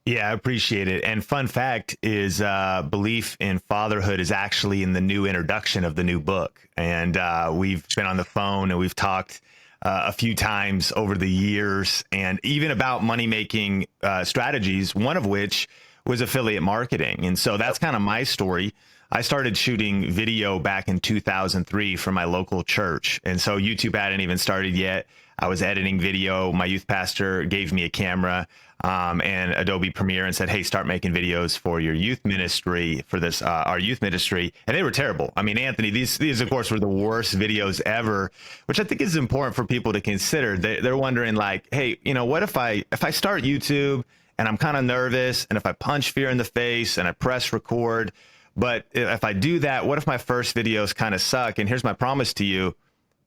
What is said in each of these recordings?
Yeah, I appreciate it. And fun fact is belief in fatherhood is actually in the new introduction of the new book. And we've been on the phone and we've talked a few times over the years and even about money making strategies, one of which was affiliate marketing. And so that's kind of my story. I started shooting video back in 2003 for my local church. And so YouTube hadn't even started yet. I was editing video. My youth pastor gave me a camera and Adobe Premiere and said, hey, start making videos for your youth ministry for this, our youth ministry. And they were terrible. I mean, Anthony, these of course were the worst videos ever, which I think is important for people to consider. They're wondering like, hey, you know, what if I start YouTube and I'm kind of nervous and if I punch fear in the face and I press record, but if I do that, what if my first videos kind of suck? And here's my promise to you.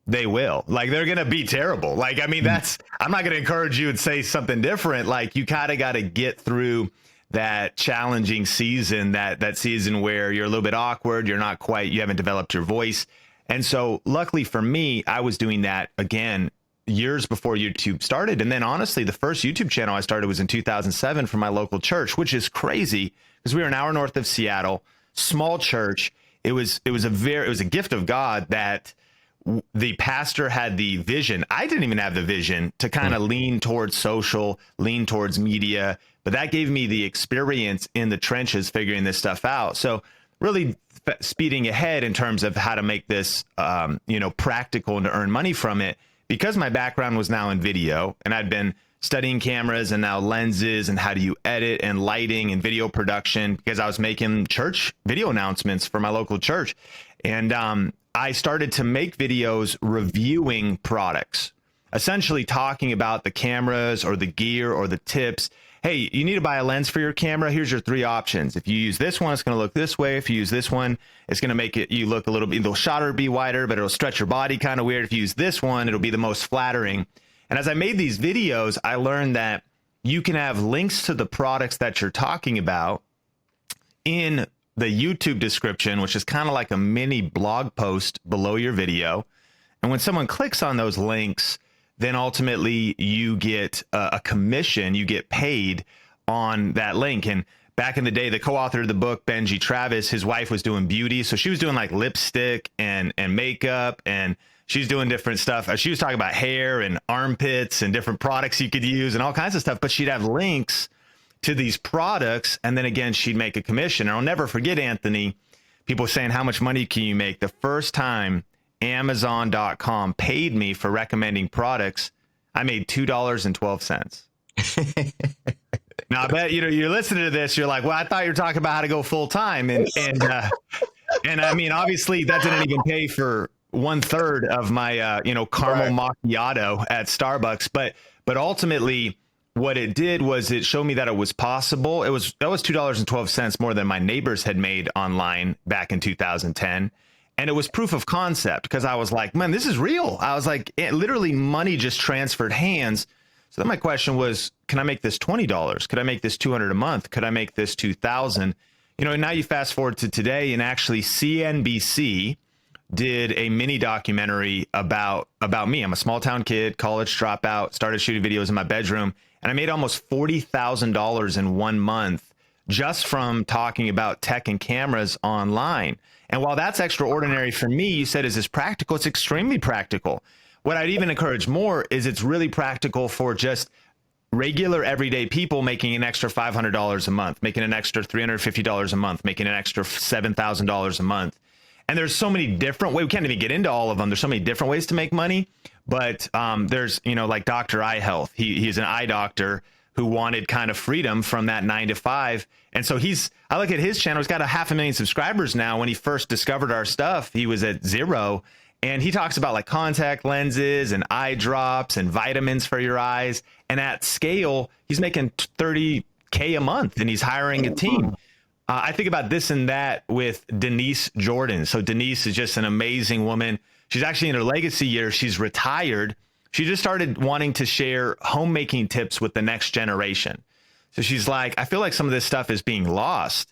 They will. Like, they're going to be terrible. Like, I mean, I'm not going to encourage you and say something different. Like, you kind of got to get through that challenging season, that season where you're a little bit awkward. You're not quite, you haven't developed your voice. And so luckily for me, I was doing that again years before YouTube started. And then honestly, the first YouTube channel I started was in 2007 for my local church, which is crazy because we were an hour north of Seattle, small church. It was a gift of God that the pastor had the vision. I didn't even have the vision to kind of lean towards social, lean towards media, but that gave me the experience in the trenches figuring this stuff out. So really speeding ahead in terms of how to make this, practical and to earn money from it, because my background was now in video and I'd been studying cameras and now lenses and how do you edit and lighting and video production because I was making church video announcements for my local church. And, I started to make videos reviewing products, essentially talking about the cameras or the gear or the tips. Hey, you need to buy a lens for your camera. Here's your 3 options. If you use this one, it's going to look this way. If you use this one, it's going to make it you look a little bit, the shutter will be wider, but it'll stretch your body kind of weird. If you use this one, it'll be the most flattering. And as I made these videos, I learned that you can have links to the products that you're talking about in the YouTube description, which is kind of like a mini blog post below your video. And when someone clicks on those links, then ultimately you get a commission, you get paid on that link. And back in the day, the co-author of the book, Benji Travis, his wife was doing beauty. So she was doing like lipstick and makeup, and she's doing different stuff. She was talking about hair and armpits and different products you could use and all kinds of stuff, but she'd have links to these products, and then again, she'd make a commission. And I'll never forget, Anthony, people saying, how much money can you make? The first time Amazon.com paid me for recommending products, I made $2.12. Now, I bet, you're listening to this, you're like, well, I thought you were talking about how to go full time. And I mean, obviously, that didn't even pay for 1/3 of my, caramel macchiato at Starbucks. But ultimately, what it did was it showed me that it was possible. That was $2.12 more than my neighbors had made online back in 2010. And it was proof of concept because I was like, man, this is real. I was like, literally money just transferred hands. So then my question was, can I make this $20? Could I make this $200 a month? Could I make this $2,000? And now you fast forward to today, and actually CNBC did a mini documentary about me. I'm a small town kid, college dropout, started shooting videos in my bedroom. And I made almost $40,000 in 1 month just from talking about tech and cameras online. And while that's extraordinary for me, you said, is this practical? It's extremely practical. What I'd even encourage more is it's really practical for just regular everyday people making an extra $500 a month, making an extra $350 a month, making an extra $7,000 a month. And there's so many different ways. We can't even get into all of them. There's so many different ways to make money. But there's, like Dr. Eye Health. He's an eye doctor who wanted kind of freedom from that 9 to 5. And so I look at his channel. He's got 500,000 subscribers now. When he first discovered our stuff, he was at 0. And he talks about like contact lenses and eye drops and vitamins for your eyes. And at scale, he's making $30K a month and he's hiring a team. I think about this and that with Denise Jordan. So Denise is just an amazing woman. She's actually in her legacy years. She's retired. She just started wanting to share homemaking tips with the next generation. So she's like, I feel like some of this stuff is being lost,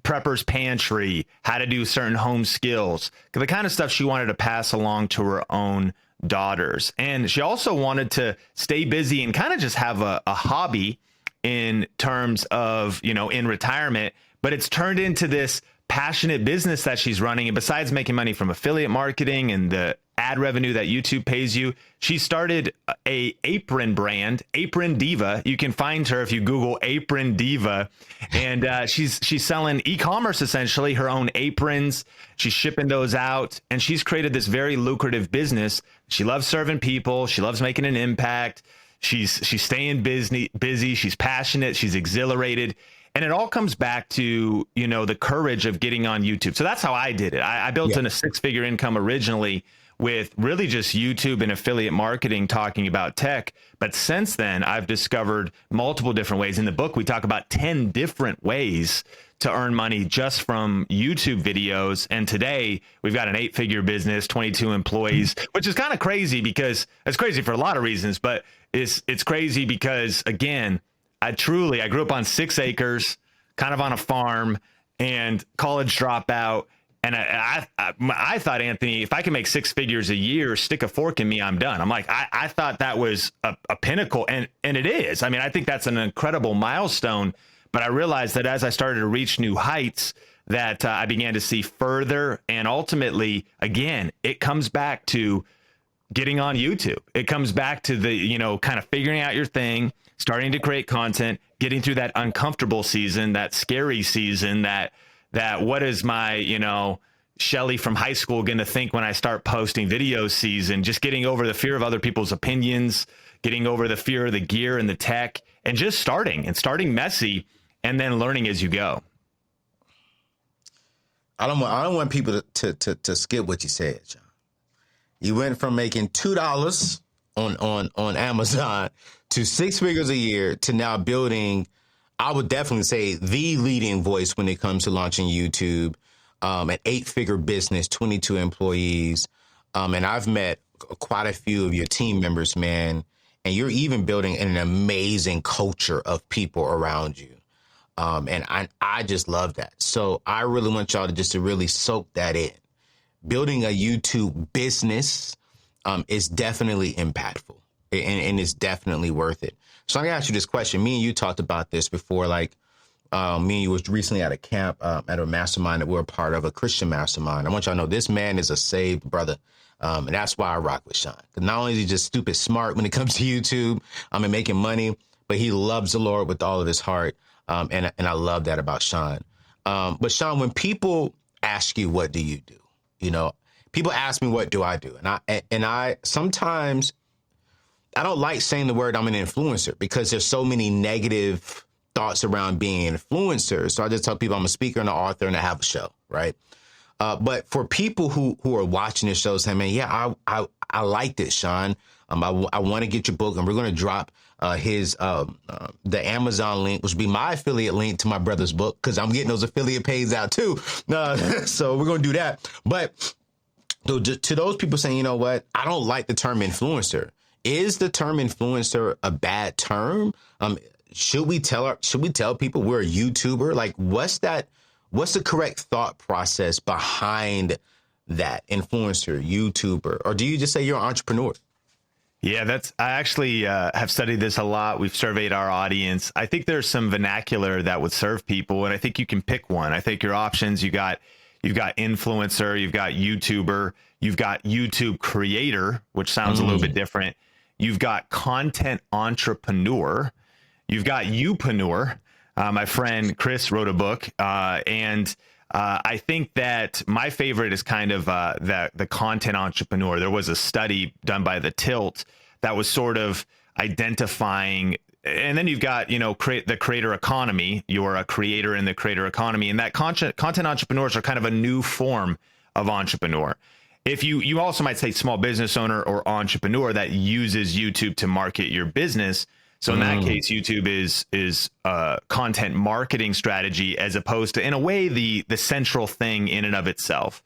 prepper's pantry, how to do certain home skills, the kind of stuff she wanted to pass along to her own daughters. And she also wanted to stay busy and kind of just have a hobby in terms of, in retirement, but it's turned into this passionate business that she's running. And besides making money from affiliate marketing and the ad revenue that YouTube pays you, she started a apron brand, Apron Diva. You can find her if you Google Apron Diva, and she's selling e-commerce, essentially her own aprons. She's shipping those out, and she's created this very lucrative business. She loves serving people. She loves making an impact. She's staying busy. She's passionate. She's exhilarated. And it all comes back to, the courage of getting on YouTube. So that's how I did it. I built in a six-figure income originally with really just YouTube and affiliate marketing talking about tech. But since then, I've discovered multiple different ways. In the book, we talk about 10 different ways to earn money just from YouTube videos. And today we've got an 8-figure business, 22 employees, which is kind of crazy because it's crazy for a lot of reasons, but it's crazy because, again, I grew up on 6 acres, kind of on a farm, and college dropout. And I thought, Anthony, if I can make 6 figures a year, stick a fork in me, I'm done. I'm like, I thought that was a pinnacle, and it is. I mean, I think that's an incredible milestone. But I realized that as I started to reach new heights, that I began to see further. And ultimately, again, it comes back to getting on YouTube. It comes back to the, kind of figuring out your thing, starting to create content, getting through that uncomfortable season, that scary season, that what is my, Shelly from high school going to think when I start posting videos season, just getting over the fear of other people's opinions, getting over the fear of the gear and the tech, and just starting messy and then learning as you go. I don't want people to skip what you said, John. You went from making $2 on Amazon to 6 figures a year to now building, I would definitely say, the leading voice when it comes to launching YouTube, an 8-figure business, 22 employees. And I've met quite a few of your team members, man, and you're even building an amazing culture of people around you. And I just love that. So I really want y'all to really soak that in. Building a YouTube business is definitely impactful, and it's definitely worth it. So I'm gonna ask you this question. Me and you talked about this before, like me and you was recently at a camp, at a mastermind that we're a part of, a Christian mastermind. I want y'all to know this man is a saved brother. And that's why I rock with Sean. Not only is he just stupid smart when it comes to YouTube, and making money, but he loves the Lord with all of his heart. And I love that about Sean. But Sean, when people ask you, what do you do? People ask me, what do I do? And I sometimes I don't like saying the word I'm an influencer because there's so many negative thoughts around being an influencer. So I just tell people I'm a speaker and an author and I have a show, right? But for people who are watching this show saying, man, yeah, I like this, Sean. I want to get your book, and we're going to drop the Amazon link, which would be my affiliate link to my brother's book, because I'm getting those affiliate pays out too. So we're going to do that. But to those people saying, you know what, I don't like the term influencer. Is the term influencer a bad term? Should we tell people we're a YouTuber? Like, what's the correct thought process behind that influencer, YouTuber? Or do you just say you're an entrepreneur? Yeah, I actually have studied this a lot. We've surveyed our audience. I think there's some vernacular that would serve people, and I think you can pick one. I think your options, you've got influencer, you've got YouTuber, you've got YouTube creator, which sounds a little bit different. You've got content entrepreneur, you've got youpreneur. My friend Chris wrote a book, and I think that my favorite is kind of the content entrepreneur. There was a study done by the Tilt that was sort of identifying, and then you've got, the creator economy. You're a creator in the creator economy, and that content entrepreneurs are kind of a new form of entrepreneur. If you also might say small business owner or entrepreneur that uses YouTube to market your business. So in that case, YouTube is a content marketing strategy as opposed to, in a way, the central thing in and of itself.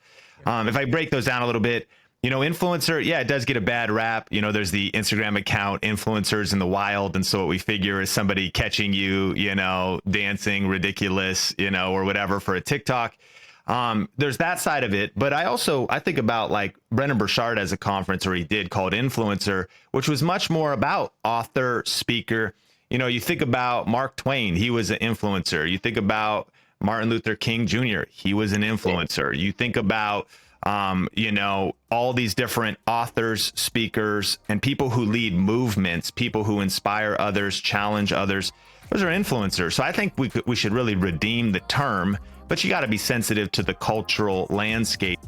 If I break those down a little bit, influencer, yeah, it does get a bad rap. There's the Instagram account influencers in the wild. And so what we figure is somebody catching you, dancing ridiculous, or whatever for a TikTok. There's that side of it. But I think about like Brendan Burchard has a conference where he did called Influencer, which was much more about author, speaker. You know, you think about Mark Twain, he was an influencer. You think about Martin Luther King Jr., he was an influencer. You think about, you know, all these different authors, speakers, and people who lead movements, people who inspire others, challenge others. Those are influencers. So I think we should really redeem the term, but you got to be sensitive to the cultural landscape.